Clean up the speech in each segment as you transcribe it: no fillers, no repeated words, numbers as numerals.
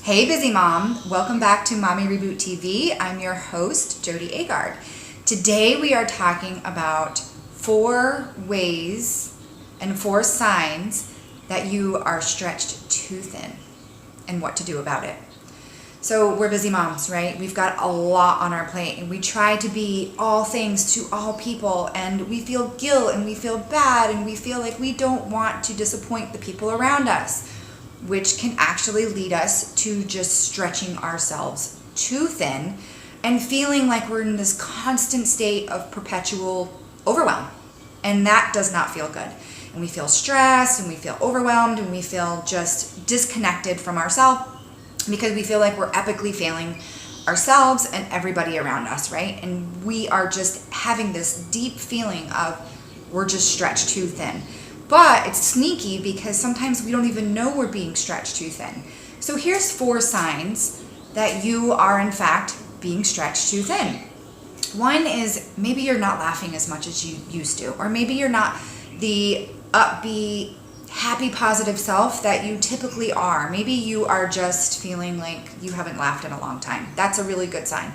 Hey busy mom, welcome back to Mommy Reboot TV. I'm your host, Jody Agard. Today we are talking about 4 ways and 4 signs that you are stretched too thin and what to do about it. So we're busy moms, right? We've got a lot on our plate and we try to be all things to all people, and we feel guilt and we feel bad and we feel like we don't want to disappoint the people around us, which can actually lead us to just stretching ourselves too thin and feeling like we're in this constant state of perpetual overwhelm. And that does not feel good. And we feel stressed and we feel overwhelmed and we feel just disconnected from ourselves because we feel like we're epically failing ourselves and everybody around us, right? And we are just having this deep feeling of we're just stretched too thin. But it's sneaky because sometimes we don't even know we're being stretched too thin. So here's 4 signs that you are in fact being stretched too thin. One is maybe you're not laughing as much as you used to, or maybe you're not the upbeat, happy, positive self that you typically are. Maybe you are just feeling like you haven't laughed in a long time. That's a really good sign.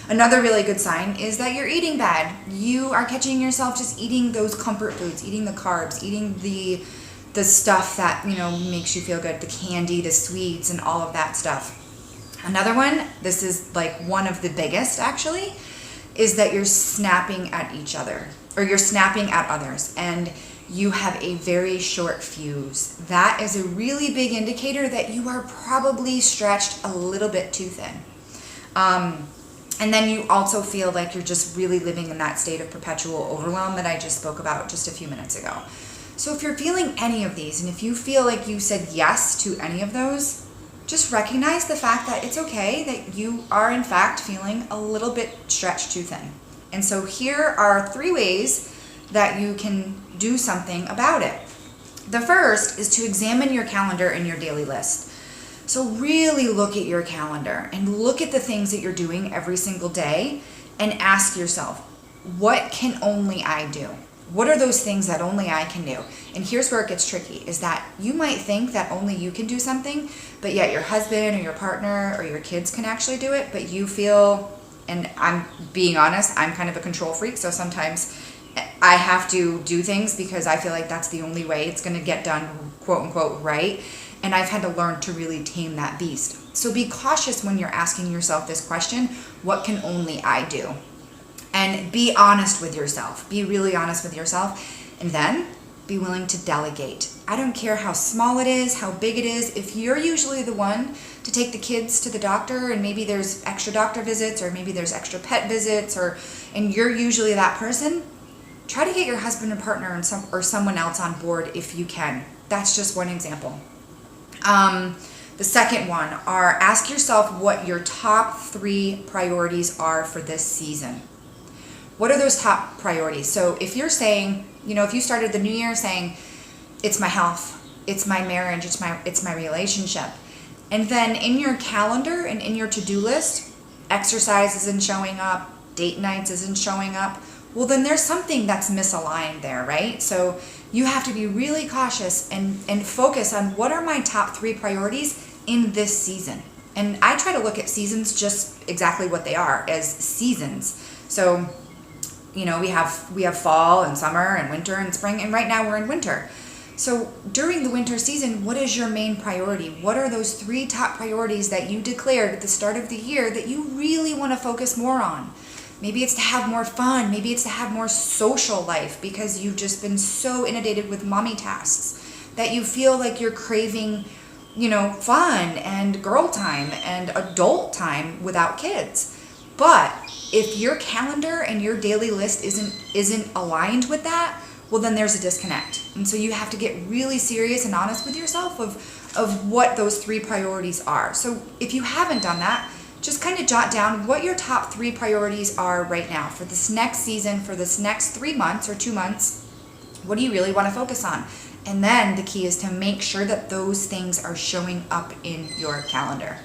Another really good sign is that you're eating bad. You are catching yourself just eating those comfort foods, eating the carbs, eating the stuff that, makes you feel good, the candy, the sweets, and all of that stuff. Another one, this is like one of the biggest actually, is that you're snapping at each other, or you're snapping at others, and you have a very short fuse. That is a really big indicator that you are probably stretched a little bit too thin. And then you also feel like you're just really living in that state of perpetual overwhelm that I just spoke about just a few minutes ago. So if you're feeling any of these, and if you feel like you said yes to any of those, just recognize the fact that it's okay that you are in fact feeling a little bit stretched too thin. And so here are 3 ways that you can do something about it. The first is to examine your calendar and your daily list. So really look at your calendar and look at the things that you're doing every single day and ask yourself, what can only I do? What are those things that only I can do? And here's where it gets tricky, is that you might think that only you can do something, but yet your husband or your partner or your kids can actually do it, but you feel, and I'm being honest, I'm kind of a control freak, so sometimes I have to do things because I feel like that's the only way it's going to get done, quote unquote, right? And I've had to learn to really tame that beast. So be cautious when you're asking yourself this question, what can only I do? And be honest with yourself. Be really honest with yourself. And then be willing to delegate. I don't care how small it is, how big it is. If you're usually the one to take the kids to the doctor, and maybe there's extra doctor visits, or maybe there's extra pet visits, and you're usually that person, try to get your husband or partner or someone else on board if you can. That's just one example. The second one are ask yourself what your top 3 priorities are for this season. What are those top priorities? So if you're saying, if you started the new year saying, it's my health, it's my marriage, it's my relationship, and then in your calendar and in your to-do list, exercise isn't showing up, date nights isn't showing up, well then there's something that's misaligned there, right? So you have to be really cautious and focus on what are my top 3 priorities in this season. And I try to look at seasons just exactly what they are, as seasons. So, we have fall and summer and winter and spring, and right now we're in winter. So during the winter season, what is your main priority? What are those 3 top priorities that you declared at the start of the year that you really want to focus more on? Maybe it's to have more fun. Maybe it's to have more social life because you've just been so inundated with mommy tasks that you feel like you're craving, fun and girl time and adult time without kids. But if your calendar and your daily list isn't aligned with that, well then there's a disconnect. And so you have to get really serious and honest with yourself of what those 3 priorities are. So if you haven't done that, just kind of jot down what your top 3 priorities are right now for this next season, for this next 3 months or 2 months. What do you really want to focus on? And then the key is to make sure that those things are showing up in your calendar.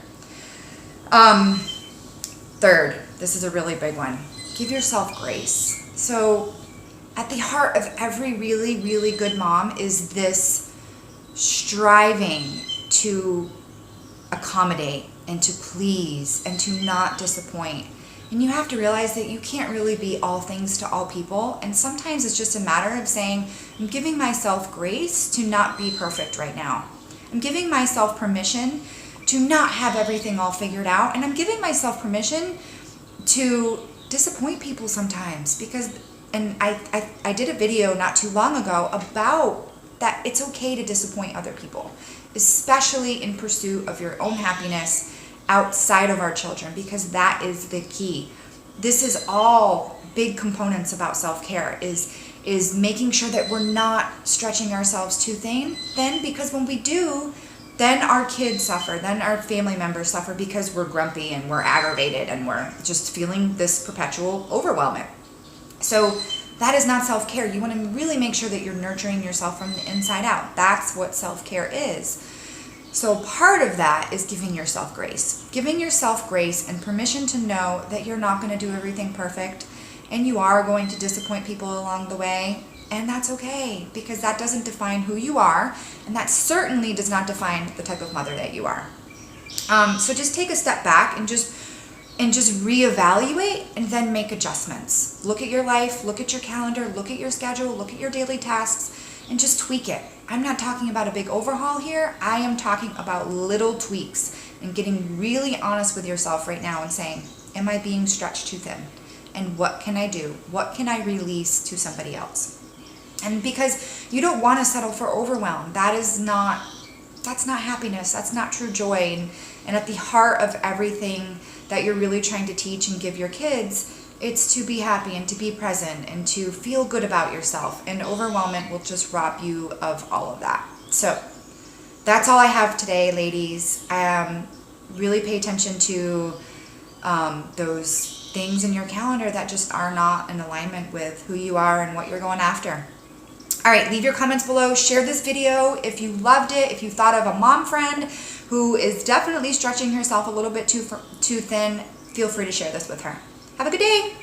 Third, this is a really big one. Give yourself grace. So at the heart of every really, really good mom is this striving to accommodate and to please and to not disappoint. And you have to realize that you can't really be all things to all people. And sometimes it's just a matter of saying, I'm giving myself grace to not be perfect right now. I'm giving myself permission to not have everything all figured out. And I'm giving myself permission to disappoint people sometimes, because, and I did a video not too long ago about that it's okay to disappoint other people, especially in pursuit of your own happiness outside of our children, because that is the key. This is all big components about self-care, is making sure that we're not stretching ourselves too thin, because when we do, then our kids suffer, then our family members suffer, because we're grumpy and we're aggravated and we're just feeling this perpetual overwhelming. So that is not self-care. You want to really make sure that you're nurturing yourself from the inside out. That's what self-care is. So part of that is giving yourself grace. Giving yourself grace and permission to know that you're not going to do everything perfect, and you are going to disappoint people along the way. And that's okay, because that doesn't define who you are, and that certainly does not define the type of mother that you are. So just take a step back and just reevaluate, and then make adjustments. Look at your life, look at your calendar, look at your schedule, look at your daily tasks, and just tweak it. I'm not talking about a big overhaul here. I am talking about little tweaks and getting really honest with yourself right now and saying, am I being stretched too thin? And what can I do? What can I release to somebody else? And because you don't want to settle for overwhelm. That's not happiness. That's not true joy. And at the heart of everything that you're really trying to teach and give your kids, it's to be happy and to be present and to feel good about yourself. And overwhelmment will just rob you of all of that. So that's all I have today, ladies. Really pay attention to those things in your calendar that just are not in alignment with who you are and what you're going after. All right, leave your comments below. Share this video if you loved it. If you thought of a mom friend who is definitely stretching herself a little bit too thin, feel free to share this with her. Have a good day.